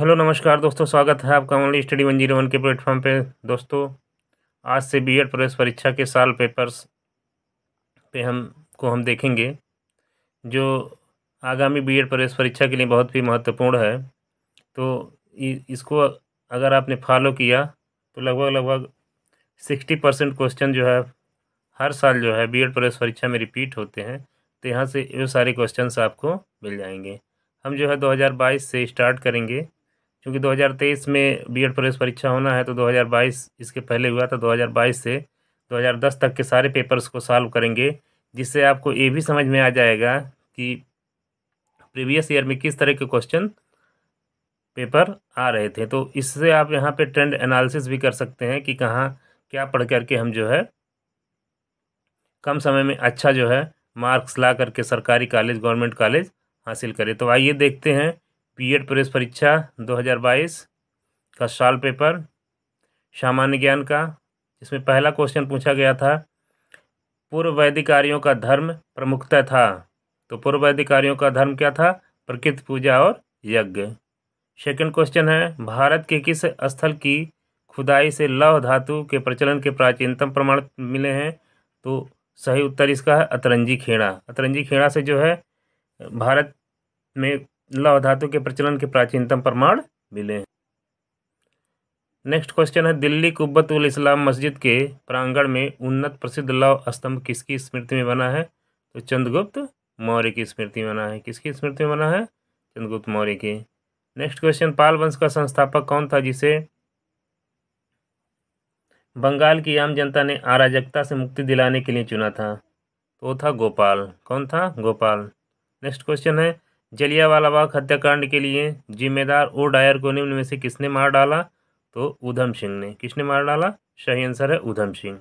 Hello नमस्कार दोस्तों, स्वागत है आपका ओनली स्टडी 101 के प्लेटफॉर्म पे। दोस्तों, आज से बीएड प्रवेश परीक्षा के साल पेपर्स पे हम देखेंगे, जो आगामी बीएड प्रवेश परीक्षा के लिए बहुत ही महत्वपूर्ण है। तो इसको अगर आपने फॉलो किया तो लगभग लगभग 60% क्वेश्चन जो है हर साल जो है बीएड प्रवेश परीक्षा में रिपीट होते हैं। तो यहाँ से ये सारे क्वेश्चंस आपको मिल जाएंगे। हम जो है 2022 से स्टार्ट करेंगे, क्योंकि 2023 में बीएड प्रवेश परीक्षा होना है, तो 2022 इसके पहले हुआ था। 2022 से 2010 तक के सारे पेपर्स को सॉल्व करेंगे, जिससे आपको ये भी समझ में आ जाएगा कि प्रीवियस ईयर में किस तरह के क्वेश्चन पेपर आ रहे थे। तो इससे आप यहाँ पे ट्रेंड एनालिसिस भी कर सकते हैं कि कहाँ क्या पढ़ करके हम जो है कम समय में अच्छा जो है मार्क्स ला करके सरकारी कॉलेज, गवर्नमेंट कॉलेज हासिल करें। तो आइए देखते हैं बीएड प्रवेश परीक्षा 2022 का सॉल्व पेपर सामान्य ज्ञान का। इसमें पहला क्वेश्चन पूछा गया था, पूर्व वैदिक आर्यों का धर्म प्रमुखतः था। तो पूर्व वैदिक आर्यों का धर्म क्या था? प्रकृति पूजा और यज्ञ। सेकंड क्वेश्चन है, भारत के किस स्थल की खुदाई से लौह धातु के प्रचलन के प्राचीनतम प्रमाण मिले हैं? तो सही उत्तर इसका है अतरंजी खेड़ा। अतरंजी खेड़ा से जो है भारत में लौह धातु के प्रचलन के प्राचीनतम प्रमाण मिले हैं। नेक्स्ट क्वेश्चन है, दिल्ली कुब्बत उल इस्लाम मस्जिद के प्रांगण में उन्नत प्रसिद्ध लौह स्तंभ किसकी स्मृति में बना है? तो चंद्रगुप्त मौर्य की स्मृति में बना है। किसकी स्मृति में बना है? चंद्रगुप्त मौर्य की। नेक्स्ट क्वेश्चन, पाल वंश का संस्थापक कौन था जिसे बंगाल की आम जनता ने अराजकता से मुक्ति दिलाने के लिए चुना था? तो वो था गोपाल। कौन था? गोपाल। नेक्स्ट क्वेश्चन है, जलियांवाला बाग हत्याकांड के लिए जिम्मेदार ओ डायर को निम्न में से किसने मार डाला? तो ऊधम सिंह ने। किसने मार डाला? सही आंसर है ऊधम सिंह।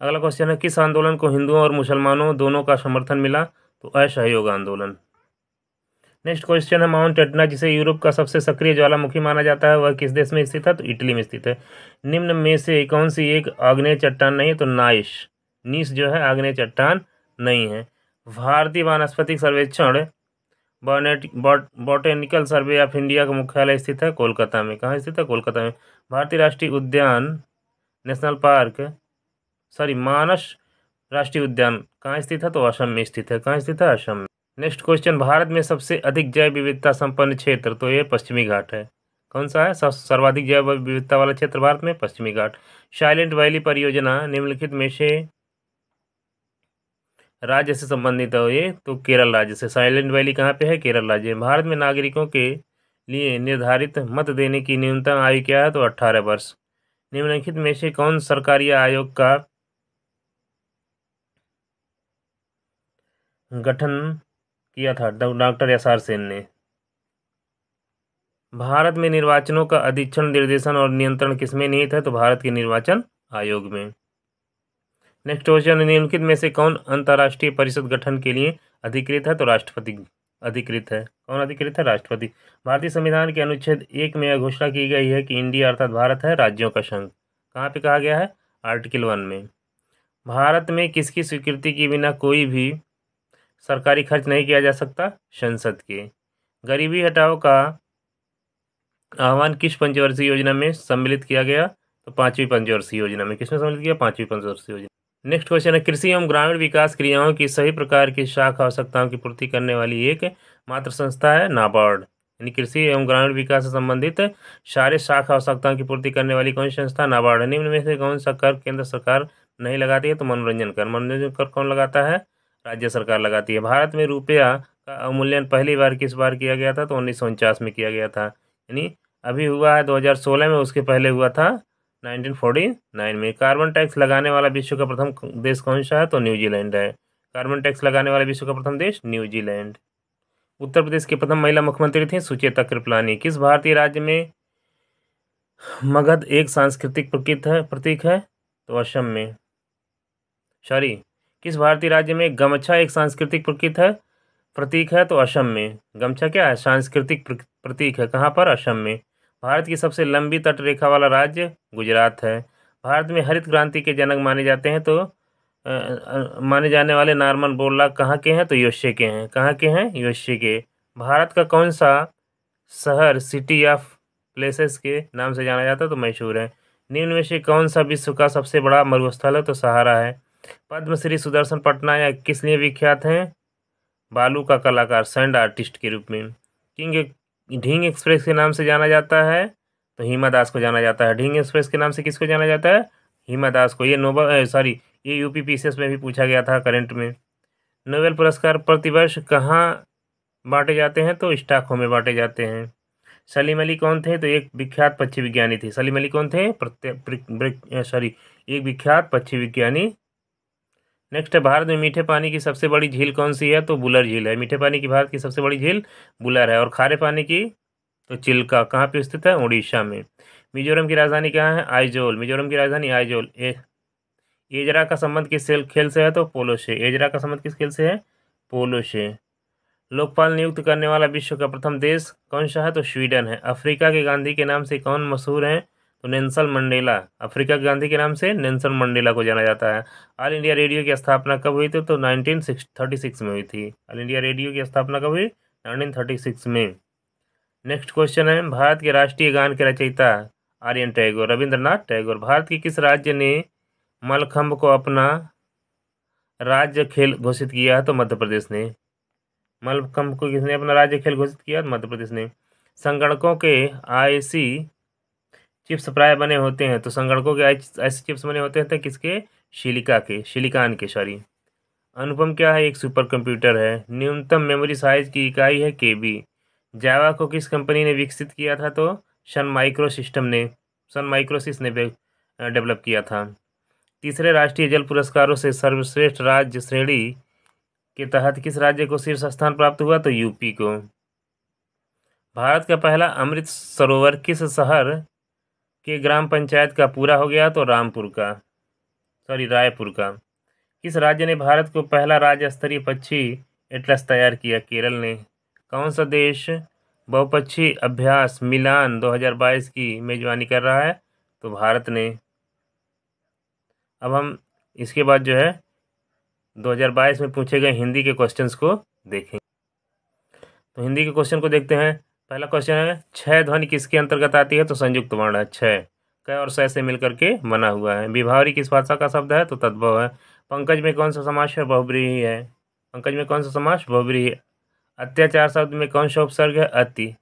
अगला क्वेश्चन है, किस आंदोलन को हिंदुओं और मुसलमानों दोनों का समर्थन मिला? तो असहयोग आंदोलन। नेक्स्ट क्वेश्चन है, माउंट एटना जिसे यूरोप का सबसे सक्रिय ज्वालामुखी माना जाता है, वह किस देश में स्थित है? तो इटली में स्थित है। निम्न में से कौन सी एक आग्नेय चट्टान नहीं? तो नाइस। नीस जो है आग्नेय चट्टान नहीं है। भारतीय वानस्पतिक सर्वेक्षण बॉटेनिकल सर्वे ऑफ इंडिया का मुख्यालय स्थित है कोलकाता में। कहाँ स्थित है? कोलकाता में। भारतीय राष्ट्रीय उद्यान नेशनल पार्क मानस राष्ट्रीय उद्यान कहाँ स्थित है? तो असम में स्थित है। कहाँ स्थित है? असम में। नेक्स्ट क्वेश्चन, भारत में सबसे अधिक जैव विविधता संपन्न क्षेत्र? तो ये पश्चिमी घाट है। कौन सा है सर्वाधिक जैव विविधता वाला क्षेत्र भारत में? पश्चिमी घाट। साइलेंट वैली परियोजना निम्नलिखित में से राज्य से संबंधित है ये? तो केरल राज्य से। साइलेंट वैली कहाँ पे है? केरल राज्य में। भारत में नागरिकों के लिए निर्धारित मत देने की न्यूनतम आयु क्या है? तो 18 वर्ष। निम्नलिखित में से कौन सरकारी आयोग का गठन किया था? Doctor SR. सेन ने। भारत में निर्वाचनों का अधीक्षण, निर्देशन और नियंत्रण किसमें निहित है? तो भारत के निर्वाचन आयोग में। नेक्स्ट क्वेश्चन, निम्नलिखित में से कौन अंतर्राष्ट्रीय परिषद गठन के लिए अधिकृत है? तो राष्ट्रपति अधिकृत है। कौन अधिकृत है? राष्ट्रपति। भारतीय संविधान के अनुच्छेद 1 में यह घोषणा की गई है कि इंडिया अर्थात भारत है राज्यों का संघ। कहाँ पे कहा गया है? आर्टिकल 1 में। भारत में किसकी स्वीकृति के बिना कोई भी सरकारी खर्च नहीं किया जा सकता? संसद के। गरीबी हटाओ का आह्वान किस पंचवर्षीय योजना में सम्मिलित किया गया? तो 5वीं पंचवर्षीय योजना में। किसमें सम्मिलित किया? 5वीं पंचवर्षीय योजना। नेक्स्ट क्वेश्चन है, कृषि एवं ग्रामीण विकास क्रियाओं की सभी प्रकार की शाख आवश्यकताओं की पूर्ति करने वाली एक मात्र संस्था है नाबार्ड। यानी कृषि एवं ग्रामीण विकास से संबंधित सारे शाख आवश्यकताओं की पूर्ति करने वाली कौन सी संस्था? नाबार्ड है। निम्न में से कौन सा कर केंद्र सरकार नहीं लगाती है? तो मनोरंजन कर। मनोरंजन कर कौन लगाता है? राज्य सरकार लगाती है। भारत में रुपया का अवमूल्यन पहली बार किस बार किया गया था? तो 1949 में किया गया था। यानी अभी हुआ है 2016 में, उसके पहले हुआ था 1949 में। कार्बन टैक्स लगाने वाला विश्व का प्रथम देश कौन सा है? तो न्यूजीलैंड है। कार्बन टैक्स लगाने वाला विश्व का प्रथम देश न्यूजीलैंड। उत्तर प्रदेश की प्रथम महिला मुख्यमंत्री थी सुचेता कृपलानी। किस भारतीय राज्य में मगध एक सांस्कृतिक प्रतीक है? तो असम में। किस भारतीय राज्य में गमछा एक सांस्कृतिक प्रतीक है? तो असम में। गमछा क्या है? सांस्कृतिक प्रतीक है। कहाँ पर? असम में। भारत की सबसे लंबी तटरेखा वाला राज्य गुजरात है। भारत में हरित क्रांति के जनक माने जाते हैं तो माने जाने वाले नॉर्मन बोरलॉग कहाँ के हैं? तो यूएसए के हैं। कहाँ के हैं? यूएसए के। भारत का कौन सा शहर सिटी ऑफ प्लेसेस के नाम से जाना जाता है तो मैसूर है। निम्न में से कौन सा विश्व का सबसे बड़ा मरुस्थल है तो सहारा है। पद्मश्री सुदर्शन पटनायक किस लिए विख्यात हैं? बालू का कलाकार, सैंड आर्टिस्ट के रूप में। ढींग एक्सप्रेस के नाम से जाना जाता है तो हिमा दास को जाना जाता है। ढींग एक्सप्रेस के नाम से किसको जाना जाता है? हिमा दास को। ये यूपी पीसीएस में भी पूछा गया था करंट में। नोबेल पुरस्कार प्रतिवर्ष कहाँ बांटे जाते हैं तो स्टॉकहोम में बांटे जाते हैं। सलीम अली कौन थे तो एक विख्यात पक्षी विज्ञानी थे। सलीम अली कौन थे? एक विख्यात पक्षी विज्ञानी। नेक्स्ट है, भारत में मीठे पानी की सबसे बड़ी झील कौन सी है तो बुलर झील है। मीठे पानी की भारत की सबसे बड़ी झील बुलर है। और खारे पानी की तो चिल्का कहाँ पे स्थित है? उड़ीसा में। मिजोरम की राजधानी कहाँ है? आइजोल। मिजोरम की राजधानी आइजोल। एजरा का संबंध किस खेल से है तो पोलो से। एजरा का संबंध किस खेल से है? पोलो से। लोकपाल नियुक्त करने वाला विश्व का प्रथम देश कौन सा है तो स्वीडन है। अफ्रीका के गांधी के नाम से कौन मशहूर है तो नेल्सन मंडेला। अफ्रीका के गांधी के नाम से नेल्सन मंडेला को जाना जाता है। ऑल इंडिया रेडियो की स्थापना कब हुई थी तो 1936 में हुई थी। ऑल इंडिया रेडियो की स्थापना कब हुई? 1936 में। नेक्स्ट क्वेश्चन है, भारत के राष्ट्रीय गान के रचयिता आर्यन टैगोर, रविंद्रनाथ टैगोर। भारत के किस राज्य ने मलखम्ब को अपना राज्य खेल घोषित किया है तो मध्य प्रदेश ने। मलखम्ब को किसने अपना राज्य खेल घोषित किया? मध्य प्रदेश ने। संगणकों के आईसी चिप्स प्राय बने होते हैं तो संगणकों के ऐसे चिप्स बने होते हैं तो किसके? सिलिकॉन के सॉरी। अनुपम क्या है? एक सुपर कंप्यूटर है। न्यूनतम मेमोरी साइज की इकाई है केबी। जावा को किस कंपनी ने विकसित किया था तो सन माइक्रोसिस ने डेवलप किया था। तीसरे राष्ट्रीय जल पुरस्कारों से सर्वश्रेष्ठ राज्य श्रेणी के तहत किस राज्य को शीर्ष स्थान प्राप्त हुआ तो यूपी को। भारत का पहला अमृत सरोवर किस शहर के ग्राम पंचायत का पूरा हो गया तो रायपुर का। किस राज्य ने भारत को पहला राज्य स्तरीय पक्षी एटलस तैयार किया? केरल ने। कौन सा देश बहुपक्षी अभ्यास मिलान 2022 की मेजबानी कर रहा है तो भारत ने। अब हम इसके बाद जो है 2022 में पूछे गए हिंदी के क्वेश्चंस को देखें। तो हिंदी के क्वेश्चन को देखते हैं। पहला क्वेश्चन है, छह ध्वनि किसके अंतर्गत आती है तो संयुक्त वर्ण है। छह क और स से मिलकर के बना हुआ है। विभावरी किस भाषा का शब्द है तो तद्भव है। पंकज में कौन सा समास है? बहुब्रीहि है। पंकज में कौन सा समास? बहुब्रीहि है। अत्याचार शब्द में कौन सा उपसर्ग है? अति।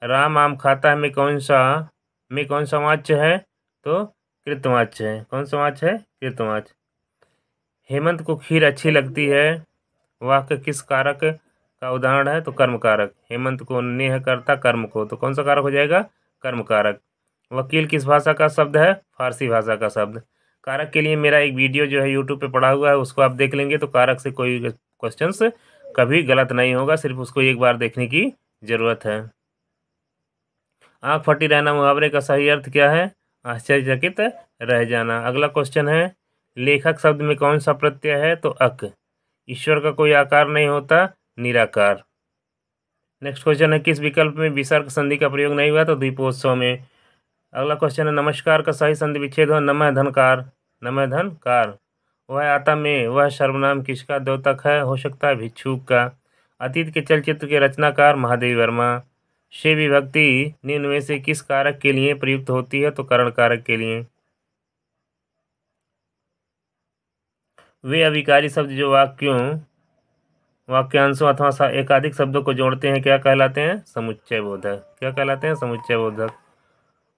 राम आम खाता है में कौन सा वाच्य है तो कृतवाच्य है। कौन सा वाच्य है? कृतवाच्य। हेमंत को खीर अच्छी लगती है, वाक्य किस कारक का उदाहरण है तो कर्म कारक। हेमंत को नेह करता कर्म को, तो कौन सा कारक हो जाएगा? कर्म कारक। वकील किस भाषा का शब्द है? फारसी भाषा का शब्द। कारक के लिए मेरा एक वीडियो जो है यूट्यूब पे पड़ा हुआ है, उसको आप देख लेंगे तो कारक से कोई क्वेश्चंस कभी गलत नहीं होगा, सिर्फ उसको एक बार देखने की जरूरत है। आँख फटी रहना मुहावरे का सही अर्थ क्या है? आश्चर्यचकित रह जाना। अगला क्वेश्चन है, लेखक शब्द में कौन सा प्रत्यय है तो अक। ईश्वर का कोई आकार नहीं होता, निराकार। नेक्स्ट क्वेश्चन है, किस विकल्प में विसर्ग संधि का प्रयोग नहीं हुआ तो द्वीपोत्सव में। अगला क्वेश्चन है, नमस्कार का सही संधि विच्छेद हो नमः धनकार। नमः धनकार। वह आता में वह सर्वनाम किसका द्योतक है? हो सकता है भिक्षुक का। अतीत के चलचित्र के रचनाकार महादेवी वर्मा। से विभक्ति निम्न में से किस कारक के लिए प्रयुक्त होती है तो करण कारक के लिए। वे अविकारी शब्द जो वाक्यांशों अथवा एकाधिक शब्दों को जोड़ते हैं क्या कहलाते हैं? समुच्चय बोधक। क्या कहलाते हैं? समुच्चय बोधक।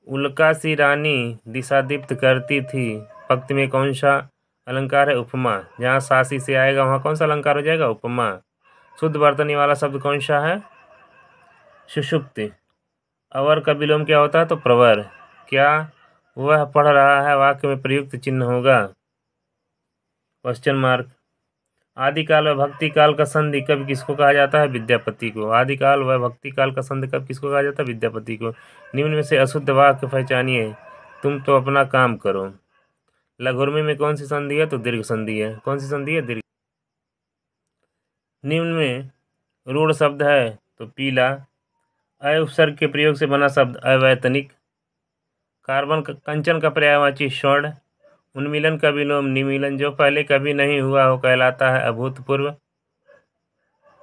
उल्का सी रानी दिशा दीप्त करती थी, पंक्ति में कौन सा अलंकार है? उपमा। जहाँ सासी से आएगा वहाँ कौन सा अलंकार हो जाएगा? उपमा। शुद्ध वर्तनी वाला शब्द कौन सा है? सुषुप्ति। अवर का विलोम क्या होता है तो प्रवर। क्या वह पढ़ रहा है वाक्य में प्रयुक्त चिन्ह होगा? Question mark. आदिकाल व भक्ति काल का संधि कब किसको कहा जाता है? विद्यापति को। आदिकाल व भक्ति काल का संधि कब किसको कहा जाता है? विद्यापति को। निम्न में से अशुद्ध वाक्य पहचानिए। तुम तो अपना काम करो। लघुर्मी में कौन सी संधि है तो दीर्घ संधि है। कौन सी संधि है? दीर्घ। निम्न में रूढ़ शब्द है तो पीला। अय उपसर्ग के प्रयोग से बना शब्द अवैतनिक। कार्बन कंचन का पर्यायवाची स्वर्ण। उन्मीलन का विलोम निमीलन। जो पहले कभी नहीं हुआ हो कहलाता है अभूतपूर्व।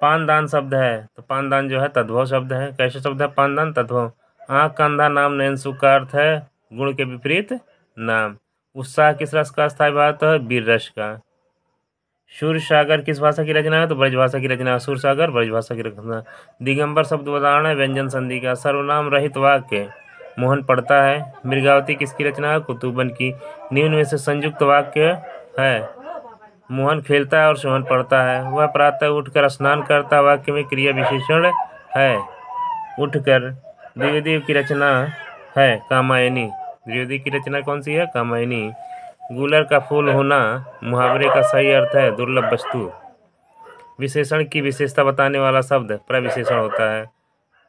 पानदान शब्द है तो पानदान जो है तद्भव शब्द है। कैसे शब्द है पानदान? तद्भव। आँख का अंधा नाम नैनसु का अर्थ है गुण के विपरीत नाम। उत्साह किस रस का स्थायी भाव है? वीर रस का। सूर्य सागर किस भाषा की रचना है? तो ब्रज भाषा की रचना है। सूर्य सागर ब्रज भाषा की रचना। दिगंबर शब्द उदाहरण है व्यंजन संधि का। सर्वनाम रहित वाक्य मोहन पढ़ता है। मृगावती किसकी रचना है? कुतुबन की। निम्न में से संयुक्त वाक्य है मोहन खेलता है और सोहन पढ़ता है। वह प्रातः उठकर स्नान करता। वाक्य में क्रिया विशेषण है उठकर। द्विवेदी की रचना है कामायनी। द्विवेदी की रचना कौन सी है? कामायनी। गूलर का फूल होना मुहावरे का सही अर्थ है दुर्लभ वस्तु। विशेषण की विशेषता बताने वाला शब्द प्रविशेषण होता है।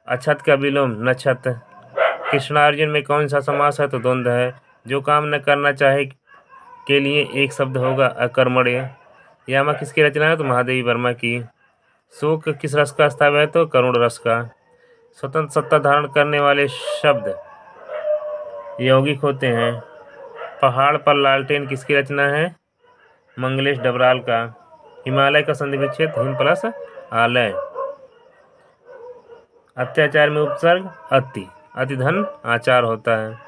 अछत का विलोम नक्षत। कृष्णार्जुन में कौन सा समास है? तो द्वंद्व है। जो काम न करना चाहे के लिए एक शब्द होगा अकर्मण्य। यामा किसकी रचना है? तो महादेवी वर्मा की। शोक किस रस का स्थायी है? तो करुण रस का। स्वतंत्र सत्ता धारण करने वाले शब्द यौगिक होते हैं। पहाड़ पर लालटेन किसकी रचना है? मंगलेश डबराल का। हिमालय का संधि विच्छेद हिम प्लस आलय। अत्याचार में उपसर्ग अति। अति धन आचार होता है।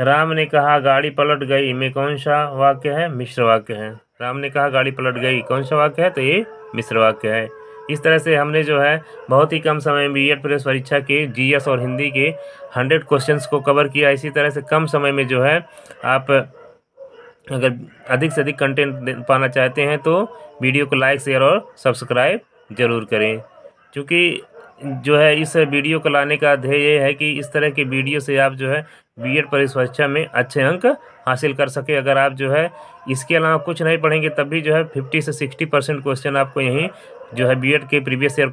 राम ने कहा गाड़ी पलट गई में कौन सा वाक्य है? मिश्र वाक्य है। राम ने कहा गाड़ी पलट गई कौन सा वाक्य है? तो ये मिश्र वाक्य है। इस तरह से हमने जो है बहुत ही कम समय में बीएड प्रेस परीक्षा के जीएस और हिंदी के 100 क्वेश्चंस को कवर किया। इसी तरह से कम समय में जो है आप अगर अधिक से अधिक कंटेंट पाना चाहते हैं तो वीडियो को लाइक शेयर और सब्सक्राइब जरूर करें। क्योंकि जो है इस वीडियो को लाने का ध्येय ये है कि इस तरह के वीडियो से आप जो है बीएड प्रवेश परीक्षा में अच्छे अंक हासिल कर सके। अगर आप जो है इसके अलावा कुछ नहीं पढ़ेंगे तब भी जो है 50 से 60% क्वेश्चन आपको यहीं जो है बीएड के प्रीवियस ईयर